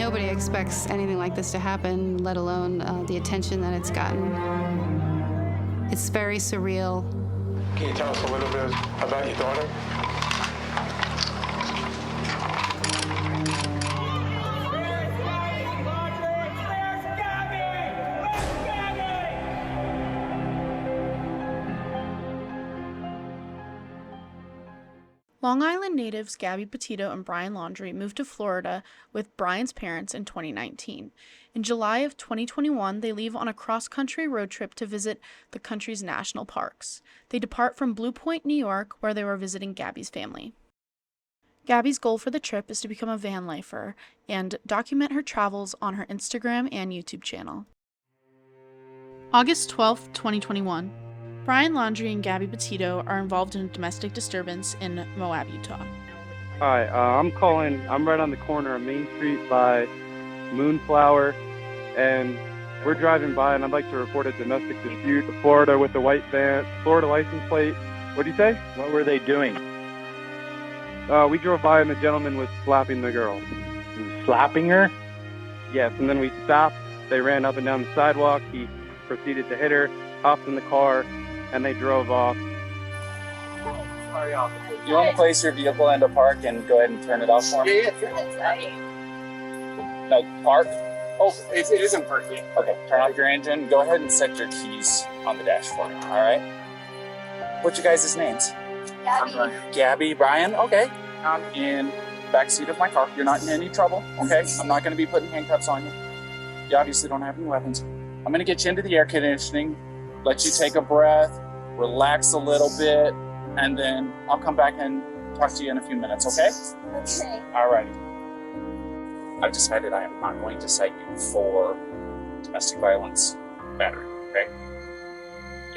Nobody expects anything like this to happen, let alone the attention that it's gotten. It's very surreal. Can you tell us a little bit about your daughter? Long Island natives Gabby Petito and Brian Laundrie moved to Florida with Brian's parents in 2019. In July of 2021, they leave on a cross-country road trip to visit the country's national parks. They depart from Blue Point, New York, where they were visiting Gabby's family. Gabby's goal for the trip is to become a van lifer and document her travels on her Instagram and YouTube channel. August 12, 2021. Brian Laundrie and Gabby Petito are involved in a domestic disturbance in Moab, Utah. Hi, I'm calling. I'm right on the corner of Main Street by Moonflower, and we're driving by, and I'd like to report a domestic dispute in Florida with a white van, Florida license plate. What do you say? What were they doing? We drove by, and the gentleman was slapping the girl. He was slapping her? Yes, and then we stopped. They ran up and down the sidewalk. He proceeded to hit her, hopped in the car, and they drove off. Sorry, officer. Do you want to place your vehicle into park and go ahead and turn it off for me? Yeah. No, park? Oh, it isn't parked yet. Okay, turn off your engine. Go ahead and set your keys on the dash for me, all right? What's your guys' names? Gabby. Gabby, Brian, okay. I'm in back seat of my car. You're not in any trouble, okay? I'm not going to be putting handcuffs on you. You obviously don't have any weapons. I'm going to get you into the air conditioning, let you take a breath, relax a little bit, and then I'll come back and talk to you in a few minutes, okay? Okay. All righty. I've decided I am not going to cite you for domestic violence battery, okay?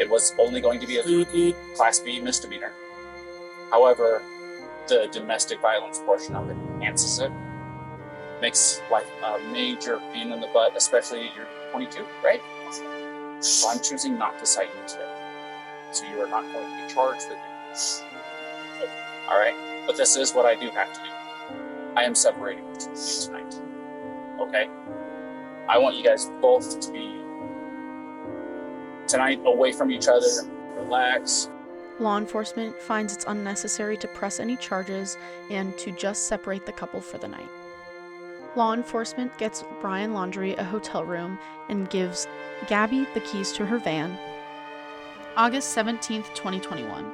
It was only going to be a Class B misdemeanor. However, the domestic violence portion of it enhances it. Makes life a major pain in the butt, especially you're 22, right? So I'm choosing not to cite you today. So you are not going to be charged with it. All right? But this is what I do have to do. I am separating you tonight. Okay? I want you guys both to be tonight away from each other, relax. Law enforcement finds it's unnecessary to press any charges and to just separate the couple for the night. Law enforcement gets Brian Laundrie a hotel room and gives Gabby the keys to her van. August 17th, 2021.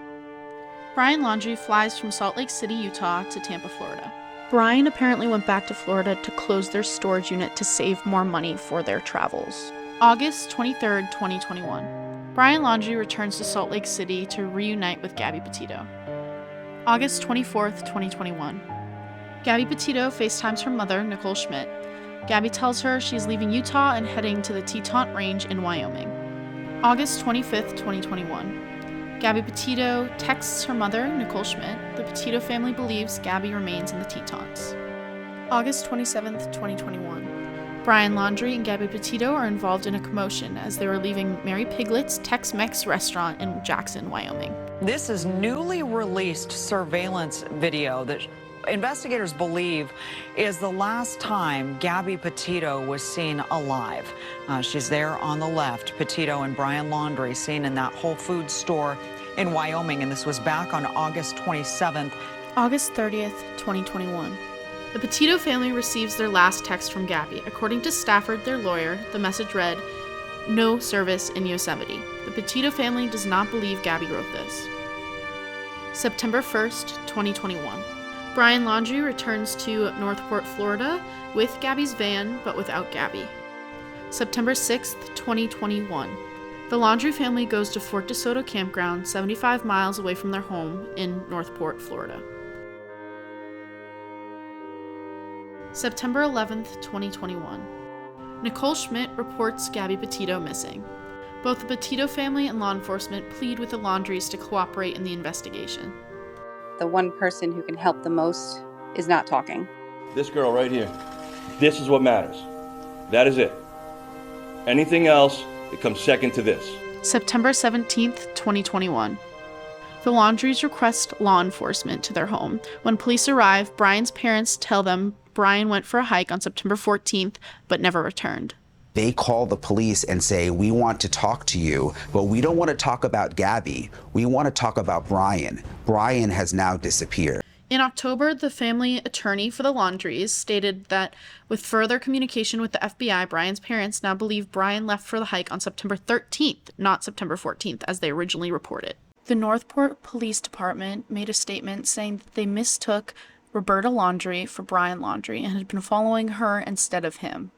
Brian Laundrie flies from Salt Lake City, Utah to Tampa, Florida. Brian apparently went back to Florida to close their storage unit to save more money for their travels. August 23rd, 2021. Brian Laundrie returns to Salt Lake City to reunite with Gabby Petito. August 24th, 2021. Gabby Petito FaceTimes her mother, Nichole Schmidt. Gabby tells her she's leaving Utah and heading to the Teton Range in Wyoming. August 25th, 2021. Gabby Petito texts her mother, Nichole Schmidt. The Petito family believes Gabby remains in the Tetons. August 27th, 2021. Brian Laundrie and Gabby Petito are involved in a commotion as they were leaving Mary Piglet's Tex-Mex restaurant in Jackson, Wyoming. This is newly released surveillance video that investigators believe is the last time Gabby Petito was seen alive. She's there on the left, Petito and Brian Laundrie seen in that Whole Foods store in Wyoming, and this was back on August 27th. August 30th, 2021. The Petito family receives their last text from Gabby. According to Stafford, their lawyer, the message read, "No service in Yosemite." The Petito family does not believe Gabby wrote this. September 1st, 2021. Brian Laundrie returns to Northport, Florida with Gabby's van, but without Gabby. September 6th, 2021. The Laundrie family goes to Fort DeSoto Campground, 75 miles away from their home in Northport, Florida. September 11th, 2021. Nichole Schmidt reports Gabby Petito missing. Both the Petito family and law enforcement plead with the Laundries to cooperate in the investigation. The one person who can help the most is not talking. This girl right here, this is what matters. That is it. Anything else, it comes second to this. September 17th, 2021. The Laundries request law enforcement to their home. When police arrive, Brian's parents tell them Brian went for a hike on September 14th, but never returned. They call the police and say, we want to talk to you, but we don't want to talk about Gabby. We want to talk about Brian. Brian has now disappeared. In October, the family attorney for the Laundries stated that with further communication with the FBI, Brian's parents now believe Brian left for the hike on September 13th, not September 14th, as they originally reported. The Northport Police Department made a statement saying that they mistook Roberta Laundrie for Brian Laundrie and had been following her instead of him.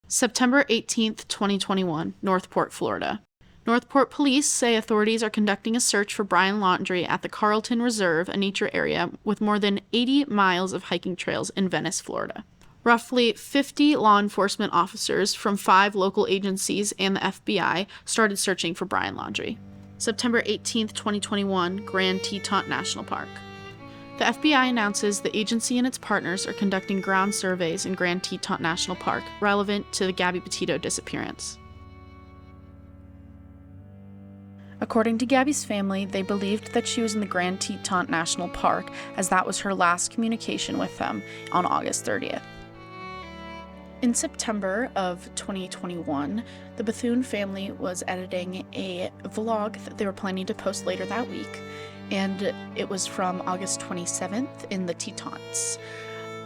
September 18th, 2021, Northport, Florida. Northport police say authorities are conducting a search for Brian Laundrie at the Carlton Reserve, a nature area with more than 80 miles of hiking trails in Venice, Florida. Roughly 50 law enforcement officers from 5 local agencies and the FBI started searching for Brian Laundrie. September 18th, 2021, Grand Teton National Park. The FBI announces the agency and its partners are conducting ground surveys in Grand Teton National Park relevant to the Gabby Petito disappearance. According to Gabby's family, they believed that she was in the Grand Teton National Park, as that was her last communication with them on August 30th. In September of 2021, the Bethune family was editing a vlog that they were planning to post later that week, and it was from August 27th in the Tetons.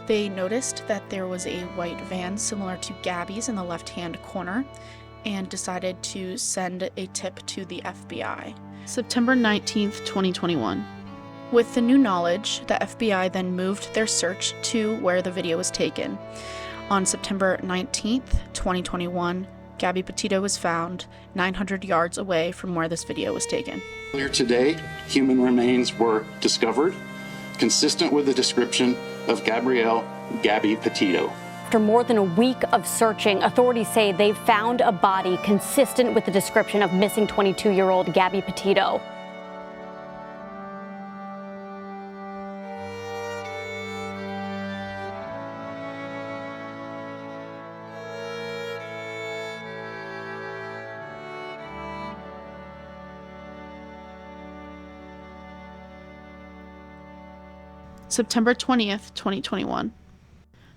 They noticed that there was a white van similar to Gabby's in the left-hand corner, and decided to send a tip to the FBI. September 19th, 2021. With the new knowledge, the FBI then moved their search to where the video was taken. On September 19th, 2021, Gabby Petito was found 900 yards away from where this video was taken. Earlier today, human remains were discovered, consistent with the description of Gabby Petito. After more than a week of searching, authorities say they've found a body consistent with the description of missing 22-year-old Gabby Petito. September 20th, 2021.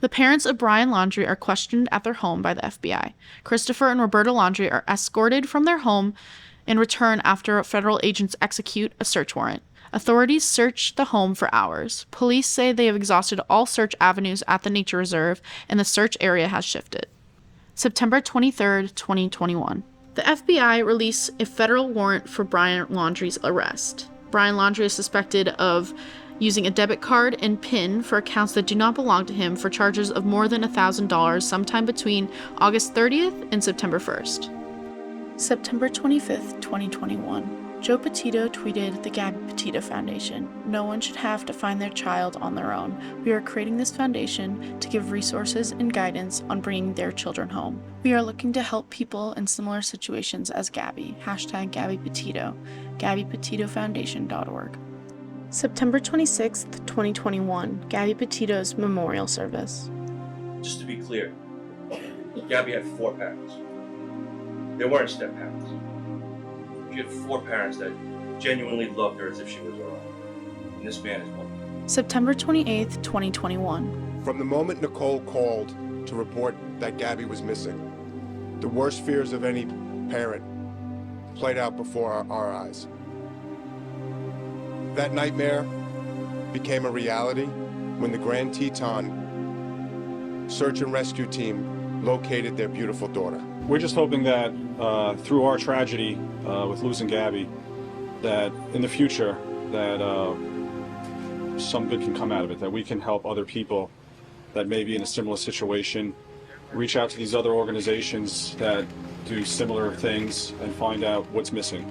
The parents of Brian Laundrie are questioned at their home by the FBI. Christopher and Roberta Laundrie are escorted from their home and return after federal agents execute a search warrant. Authorities search the home for hours. Police say they have exhausted all search avenues at the nature reserve, and the search area has shifted. September 23rd, 2021. The FBI released a federal warrant for Brian Laundrie's arrest. Brian Laundrie is suspected of using a debit card and PIN for accounts that do not belong to him for charges of more than $1,000 sometime between August 30th and September 1st. September 25th, 2021. Joe Petito tweeted the Gabby Petito Foundation. No one should have to find their child on their own. We are creating this foundation to give resources and guidance on bringing their children home. We are looking to help people in similar situations as Gabby. # Gabby Petito. GabbyPetitoFoundation.org. September 26th, 2021, Gabby Petito's memorial service. Just to be clear, Gabby had 4 parents. They weren't step parents. She had 4 parents that genuinely loved her as if she was her own. And this man is one. September 28th, 2021. From the moment Nichole called to report that Gabby was missing, the worst fears of any parent played out before our eyes. That nightmare became a reality when the Grand Teton search and rescue team located their beautiful daughter. We're just hoping that through our tragedy with losing Gabby, that in the future that some good can come out of it, that we can help other people that may be in a similar situation, reach out to these other organizations that do similar things and find out what's missing.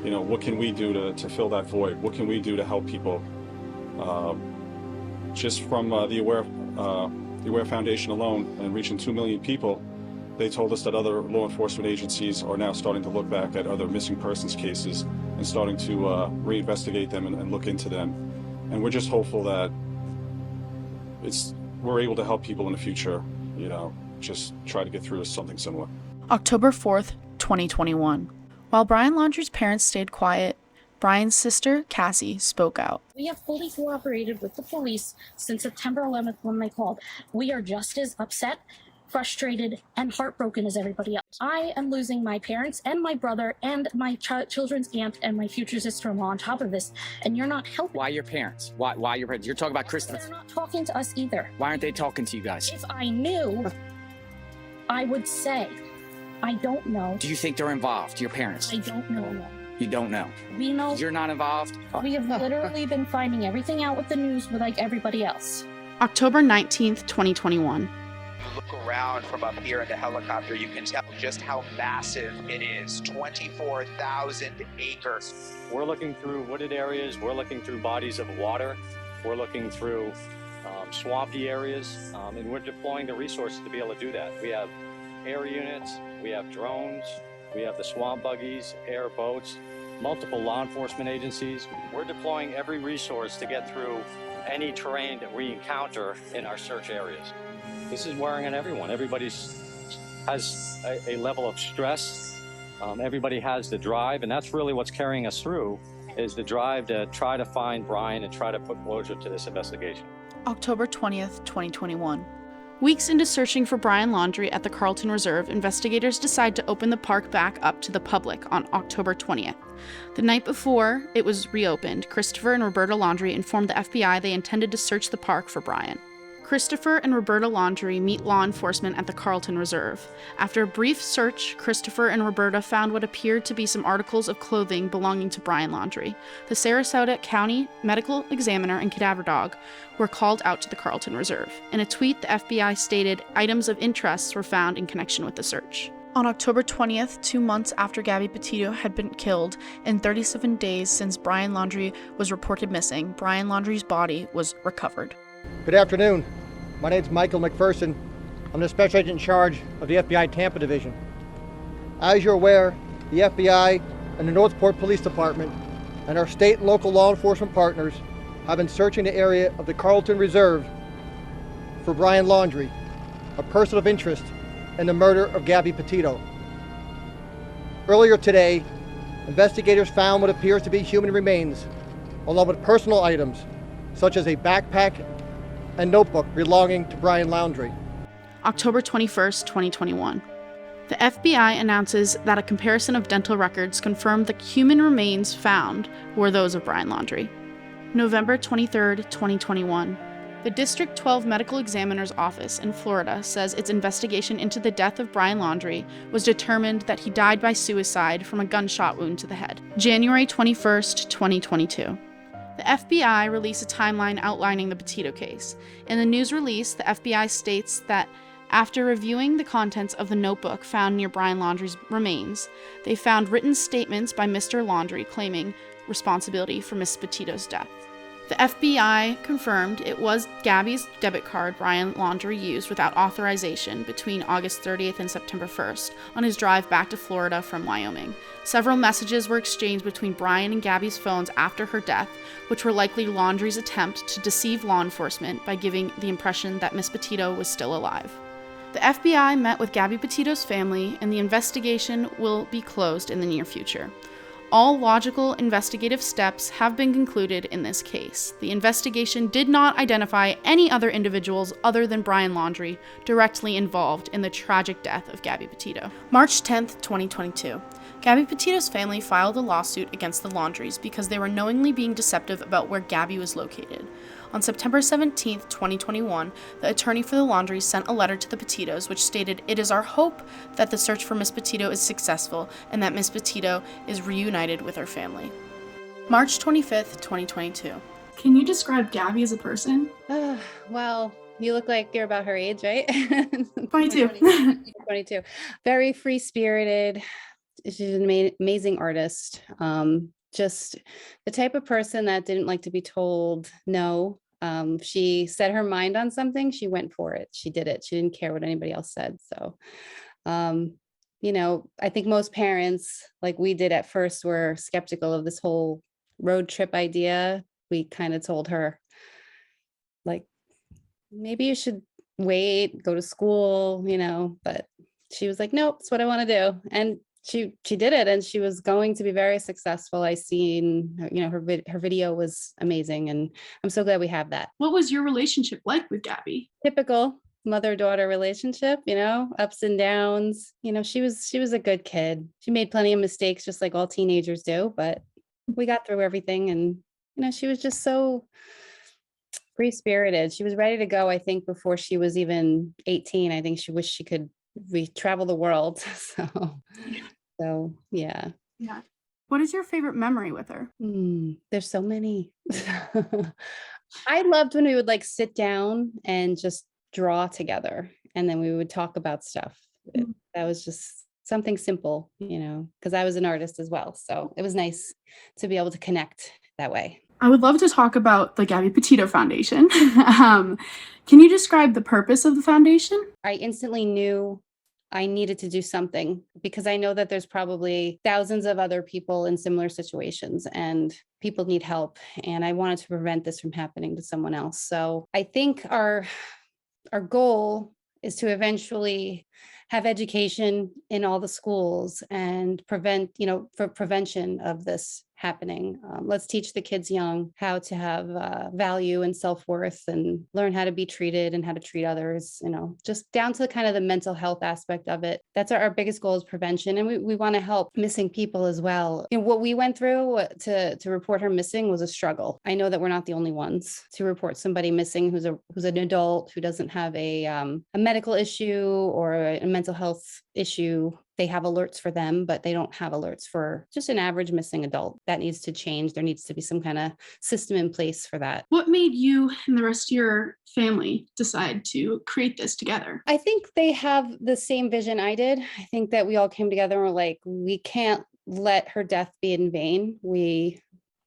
You know, what can we do to fill that void? What can we do to help people? Just from the Aware Foundation alone and reaching 2 million people, they told us that other law enforcement agencies are now starting to look back at other missing persons cases and starting to reinvestigate them and look into them. And we're just hopeful that we're able to help people in the future, you know, just try to get through something similar. October 4th, 2021. While Brian Laundrie's parents stayed quiet, Brian's sister, Cassie, spoke out. We have fully cooperated with the police since September 11th when they called. We are just as upset, frustrated, and heartbroken as everybody else. I am losing my parents and my brother and my children's aunt and my future sister-in-law on top of this, and you're not helping. Why your parents? Why your parents? You're talking about Christopher. They're not talking to us either. Why aren't they talking to you guys? If I knew, I would say. I don't know. Do you think they're involved, your parents? I don't know. No. You don't know? We know. You're not involved? We have literally been finding everything out with the news with like everybody else. October 19th, 2021. You look around from up here in the helicopter, you can tell just how massive it is. 24,000 acres. We're looking through wooded areas. We're looking through bodies of water. We're looking through swampy areas, and we're deploying the resources to be able to do that. We have air units, we have drones, we have the swamp buggies, air boats, multiple law enforcement agencies. We're deploying every resource to get through any terrain that we encounter in our search areas. This is wearing on everyone. Everybody has a level of stress. Everybody has the drive, and that's really what's carrying us through, is the drive to try to find Brian and try to put closure to this investigation. October 20th, 2021. Weeks into searching for Brian Laundrie at the Carlton Reserve, investigators decide to open the park back up to the public on October 20th. The night before it was reopened, Christopher and Roberta Laundrie informed the FBI they intended to search the park for Brian. Christopher and Roberta Laundrie meet law enforcement at the Carlton Reserve. After a brief search, Christopher and Roberta found what appeared to be some articles of clothing belonging to Brian Laundrie. The Sarasota County Medical Examiner and Cadaver Dog were called out to the Carlton Reserve. In a tweet, the FBI stated items of interest were found in connection with the search. On October 20th, 2 months after Gabby Petito had been killed, and 37 days since Brian Laundrie was reported missing, Brian Laundrie's body was recovered. Good afternoon. My name is Michael McPherson. I'm the Special Agent in charge of the FBI Tampa Division. As you're aware, the FBI and the Northport Police Department and our state and local law enforcement partners have been searching the area of the Carlton Reserve for Brian Laundrie, a person of interest in the murder of Gabby Petito. Earlier today, investigators found what appears to be human remains, along with personal items such as a backpack and notebook belonging to Brian Laundrie. October 21st, 2021. The FBI announces that a comparison of dental records confirmed the human remains found were those of Brian Laundrie. November 23rd, 2021. The District 12 Medical Examiner's Office in Florida says its investigation into the death of Brian Laundrie was determined that he died by suicide from a gunshot wound to the head. January 21st, 2022. The FBI released a timeline outlining the Petito case. In the news release, the FBI states that after reviewing the contents of the notebook found near Brian Laundrie's remains, they found written statements by Mr. Laundrie claiming responsibility for Miss Petito's death. The FBI confirmed it was Gabby's debit card Brian Laundrie used without authorization between August 30th and September 1st on his drive back to Florida from Wyoming. Several messages were exchanged between Brian and Gabby's phones after her death, which were likely Laundrie's attempt to deceive law enforcement by giving the impression that Miss Petito was still alive. The FBI met with Gabby Petito's family, and the investigation will be closed in the near future. All logical investigative steps have been concluded in this case. The investigation did not identify any other individuals other than Brian Laundrie directly involved in the tragic death of Gabby Petito. March 10th, 2022. Gabby Petito's family filed a lawsuit against the Laundries because they were knowingly being deceptive about where Gabby was located. On September 17th, 2021, the attorney for the Laundries sent a letter to the Petitos which stated, "It is our hope that the search for Miss Petito is successful and that Miss Petito is reunited with her family." March 25th, 2022. Can you describe Gabby as a person? Well, you look like you're about her age, right? 22. 22. Very free-spirited. She's an amazing artist. Just the type of person that didn't like to be told no. She set her mind on something, she went for it. She did it. She didn't care what anybody else said. So, I think most parents, like we did at first, were skeptical of this whole road trip idea. We kind of told her, like, maybe you should wait, go to school, but she was like, nope, it's what I want to do. And she did it, and she was going to be very successful. I seen, her video was amazing, and I'm so glad we have that. What was your relationship like with Gabby? Typical mother-daughter relationship, ups and downs. She was a good kid. She made plenty of mistakes, just like all teenagers do, but we got through everything. And, she was just so free-spirited. She was ready to go, I think, before she was even 18. I think she wished she could travel the world. So yeah. Yeah. What is your favorite memory with her? There's so many. I loved when we would sit down and just draw together, and then we would talk about stuff. That was just something simple, because I was an artist as well. So it was nice to be able to connect that way. I would love to talk about the Gabby Petito Foundation. Can you describe the purpose of the foundation? I instantly knew I needed to do something, because I know that there's probably thousands of other people in similar situations, and people need help. And I wanted to prevent this from happening to someone else. So I think our goal is to eventually have education in all the schools and for prevention of this happening. Let's teach the kids young how to have value and self-worth, and learn how to be treated and how to treat others, just down to kind of the mental health aspect of it. That's our biggest goal, is prevention. And we want to help missing people as well. What we went through to report her missing was a struggle. I know that we're not the only ones to report somebody missing who's an adult, who doesn't have a medical issue or a mental health issue. They have alerts for them, but they don't have alerts for just an average missing adult. That needs to change. There needs to be some kind of system in place for that. What made you and the rest of your family decide to create this together? I think they have the same vision I did. I think that we all came together and were like, we can't let her death be in vain. We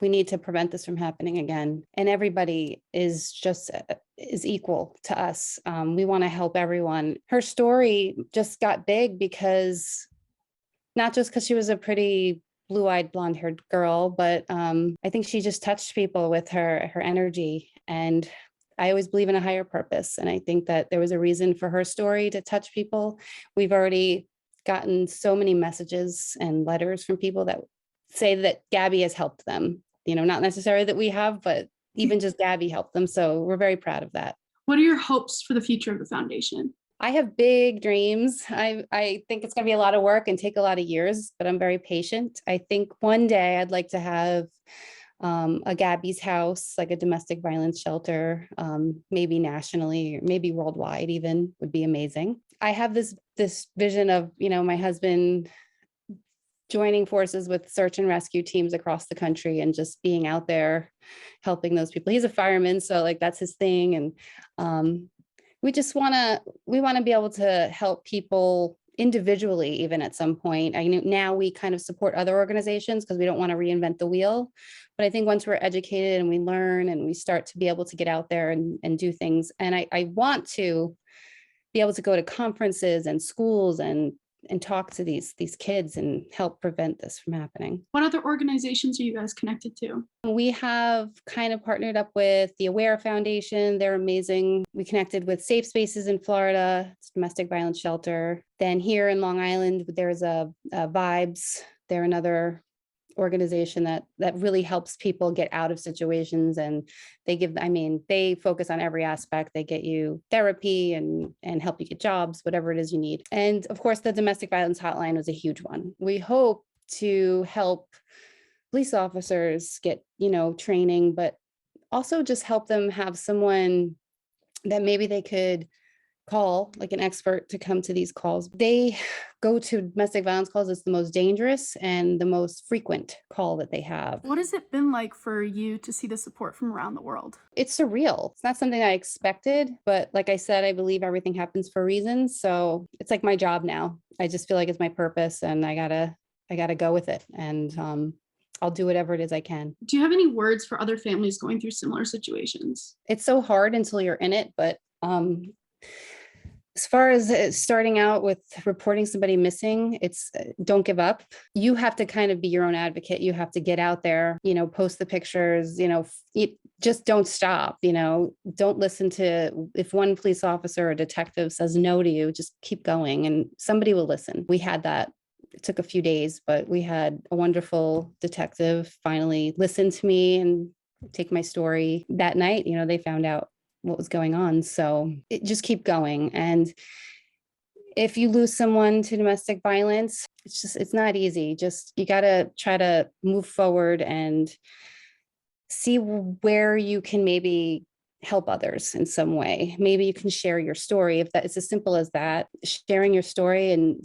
need to prevent this from happening again. And everybody is equal to us. We want to help everyone. Her story just got big because, not just because she was a pretty blue-eyed, blonde-haired girl, but I think she just touched people with her energy. And I always believe in a higher purpose. And I think that there was a reason for her story to touch people. We've already gotten so many messages and letters from people that say that Gabby has helped them. Not necessarily that we have, but even just Gabby helped them. So we're very proud of that. What are your hopes for the future of the foundation? I have big dreams. I think it's going to be a lot of work and take a lot of years, but I'm very patient. I think one day I'd like to have a Gabby's house, like a domestic violence shelter, maybe nationally or maybe worldwide even, would be amazing. I have this vision of, my husband joining forces with search and rescue teams across the country and just being out there helping those people. He's a fireman, so that's his thing. And we want to be able to help people individually, even at some point. I know now we kind of support other organizations because we don't want to reinvent the wheel. But I think once we're educated and we learn and we start to be able to get out there and do things, and I want to be able to go to conferences and schools and talk to these kids and help prevent this from happening. What other organizations are you guys connected to? We have kind of partnered up with the Aware Foundation. They're amazing. We connected with Safe Spaces in Florida. It's a domestic violence shelter. Then here in Long Island, there's a Vibes. They're another organization that really helps people get out of situations, and they focus on every aspect. They get you therapy and help you get jobs, whatever it is you need. And of course, the domestic violence hotline was a huge one. We hope to help police officers get, training, but also just help them have someone that maybe they could call, like an expert, to come to these calls. They go to domestic violence calls. It's the most dangerous and the most frequent call that they have. What has it been like for you to see the support from around the world? It's surreal. It's not something I expected, but like I said, I believe everything happens for a reason. So it's like my job now. I just feel like it's my purpose, and I gotta go with it. And I'll do whatever it is I can. Do you have any words for other families going through similar situations? It's so hard until you're in it, but as far as starting out with reporting somebody missing, it's don't give up. You have to kind of be your own advocate. You have to get out there, post the pictures, just don't stop, don't listen to, if one police officer or detective says no to you, just keep going and somebody will listen. We had that It took a few days, but we had a wonderful detective finally listen to me and take my story. That night, they found out what was going on. So it just keep going. And if you lose someone to domestic violence, it's not easy. Just, you got to try to move forward and see where you can maybe help others in some way. Maybe you can share your story. If that, it's as simple as that, sharing your story and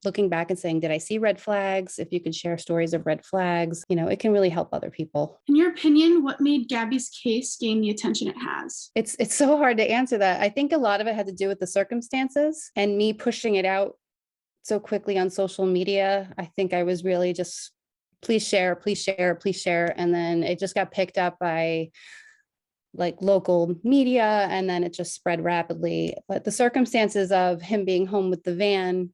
looking back and saying, did I see red flags? If you could share stories of red flags, it can really help other people. In your opinion, what made Gabby's case gain the attention it has? It's so hard to answer that. I think a lot of it had to do with the circumstances and me pushing it out so quickly on social media. I think I was really just, please share, please share, please share. And then it just got picked up by local media, and then it just spread rapidly. But the circumstances of him being home with the van,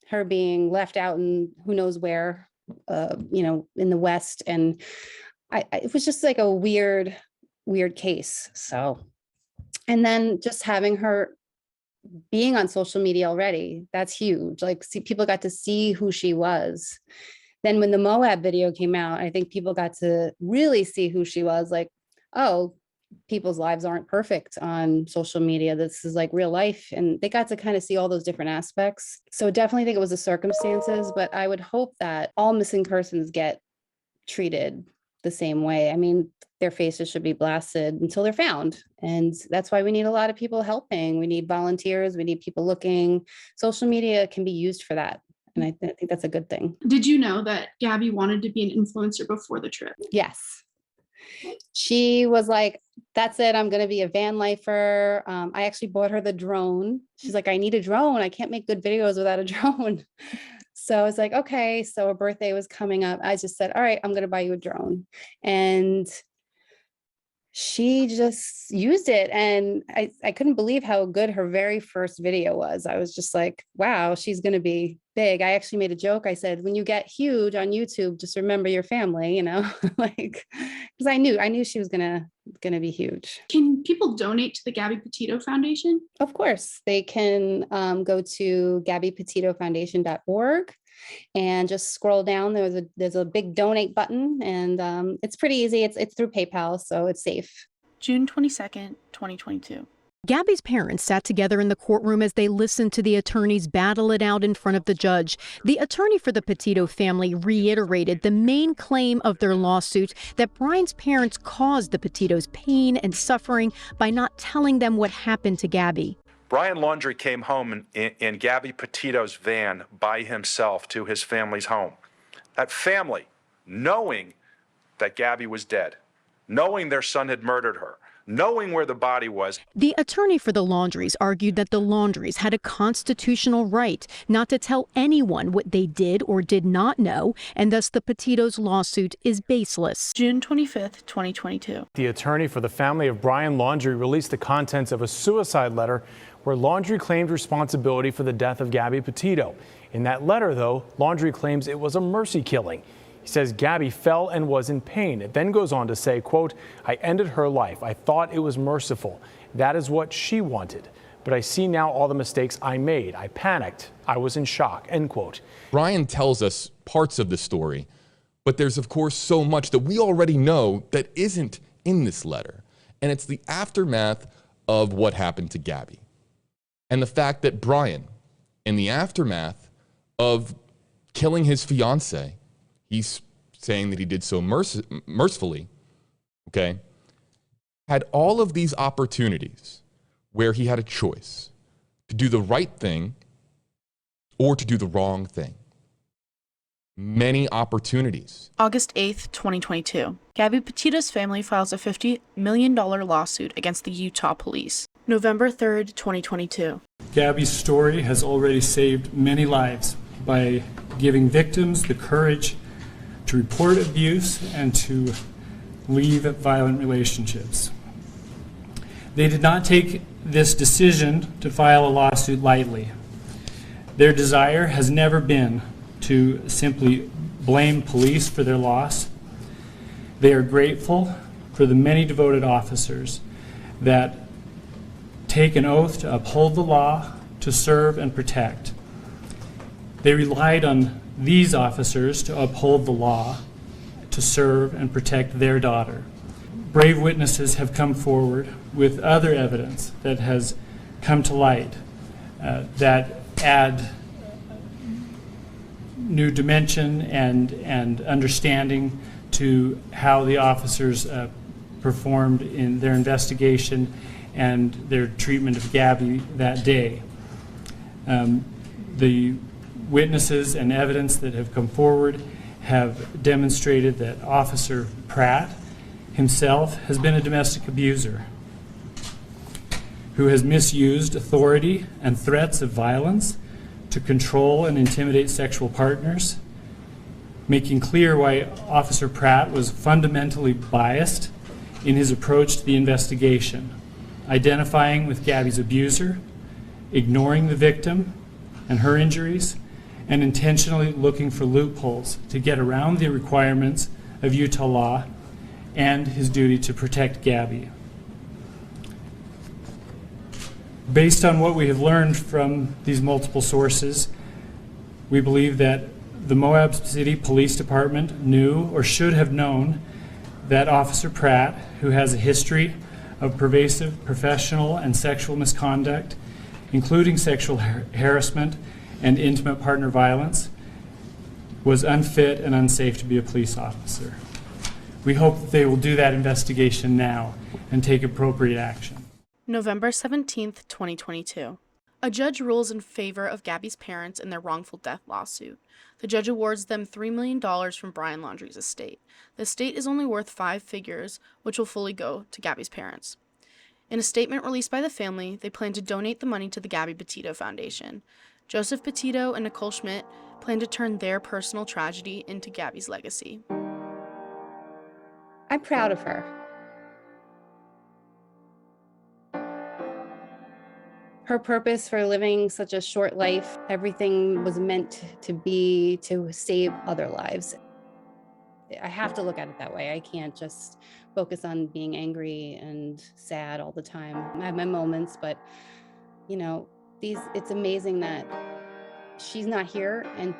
her being left out in who knows where, in the West, and it was just like a weird case. So, and then just having her being on social media already, that's huge. People got to see who she was. Then when the Moab video came out, I think people got to really see who she was. Oh, people's lives aren't perfect on social media. This is real life. And they got to kind of see all those different aspects. So definitely think it was the circumstances, but I would hope that all missing persons get treated the same way. I mean, their faces should be blasted until they're found. And that's why we need a lot of people helping. We need volunteers. We need people looking. Social media can be used for that. And I think that's a good thing. Did you know that Gabby wanted to be an influencer before the trip? Yes. She was like, that's it. I'm going to be a van lifer. I actually bought her the drone. She's like, I need a drone. I can't make good videos without a drone. So I was like, okay. So her birthday was coming up. I just said, all right, I'm going to buy you a drone. And she just used it. And I couldn't believe how good her very first video was. I was just like, wow, she's going to be big. I actually made a joke. I said, when you get huge on YouTube, just remember your family, because I knew she was gonna be huge. Can people donate to the Gabby Petito Foundation? Of course, they can go to GabbyPetitoFoundation.org and just scroll down. There's a big donate button, and it's pretty easy. It's through PayPal, so it's safe. June 22nd, 2022. Gabby's parents sat together in the courtroom as they listened to the attorneys battle it out in front of the judge. The attorney for the Petito family reiterated the main claim of their lawsuit, that Brian's parents caused the Petitos pain and suffering by not telling them what happened to Gabby. Brian Laundrie came home in Gabby Petito's van by himself to his family's home. That family, knowing that Gabby was dead, knowing their son had murdered her, knowing where the body was. The attorney for the Laundries argued that the Laundries had a constitutional right not to tell anyone what they did or did not know, and thus the Petito's lawsuit is baseless. June 25th, 2022. The attorney for the family of Brian Laundrie released the contents of a suicide letter where Laundrie claimed responsibility for the death of Gabby Petito. In that letter, though, Laundrie claims it was a mercy killing. He says Gabby fell and was in pain. It then goes on to say, quote, I ended her life. I thought it was merciful. That is what she wanted. But I see now all the mistakes I made. I panicked. I was in shock, end quote. Brian tells us parts of the story, but there's of course so much that we already know that isn't in this letter. And it's the aftermath of what happened to Gabby. And the fact that Brian, in the aftermath of killing his fiancé, he's saying that he did so mercifully, okay, had all of these opportunities where he had a choice to do the right thing or to do the wrong thing. Many opportunities. August 8th, 2022. Gabby Petito's family files a $50 million lawsuit against the Utah police. November 3rd, 2022. Gabby's story has already saved many lives by giving victims the courage to report abuse and to leave violent relationships. They did not take this decision to file a lawsuit lightly. Their desire has never been to simply blame police for their loss. They are grateful for the many devoted officers that take an oath to uphold the law, to serve and protect. They relied on these officers to uphold the law, to serve and protect their daughter. Brave witnesses have come forward with other evidence that has come to light that add new dimension and understanding to how the officers performed in their investigation and their treatment of Gabby that day. The witnesses and evidence that have come forward have demonstrated that Officer Pratt himself has been a domestic abuser who has misused authority and threats of violence to control and intimidate sexual partners, making clear why Officer Pratt was fundamentally biased in his approach to the investigation, identifying with Gabby's abuser, ignoring the victim and her injuries, and intentionally looking for loopholes to get around the requirements of Utah law and his duty to protect Gabby. Based on what we have learned from these multiple sources, we believe that the Moab City Police Department knew or should have known that Officer Pratt, who has a history of pervasive professional and sexual misconduct, including sexual harassment and intimate partner violence, was unfit and unsafe to be a police officer. We hope that they will do that investigation now and take appropriate action. November 17th, 2022. A judge rules in favor of Gabby's parents in their wrongful death lawsuit. The judge awards them $3 million from Brian Laundrie's estate. The estate is only worth 5 figures, which will fully go to Gabby's parents. In a statement released by the family, they plan to donate the money to the Gabby Petito Foundation. Joseph Petito and Nichole Schmidt plan to turn their personal tragedy into Gabby's legacy. I'm proud of her. Her purpose for living such a short life, everything was meant to be to save other lives. I have to look at it that way. I can't just focus on being angry and sad all the time. I have my moments, but you know, it's amazing that she's not here and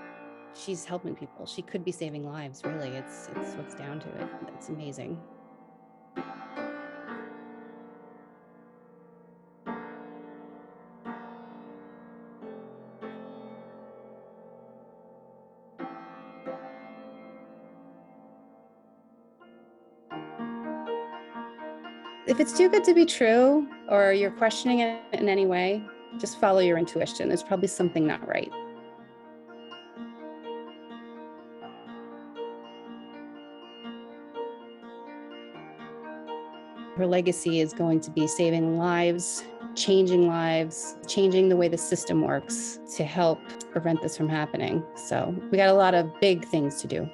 she's helping people. She could be saving lives, really. It's what's down to it. It's amazing. If it's too good to be true, or you're questioning it in any way, just follow your intuition. There's probably something not right. Her legacy is going to be saving lives, changing the way the system works to help prevent this from happening. So we got a lot of big things to do.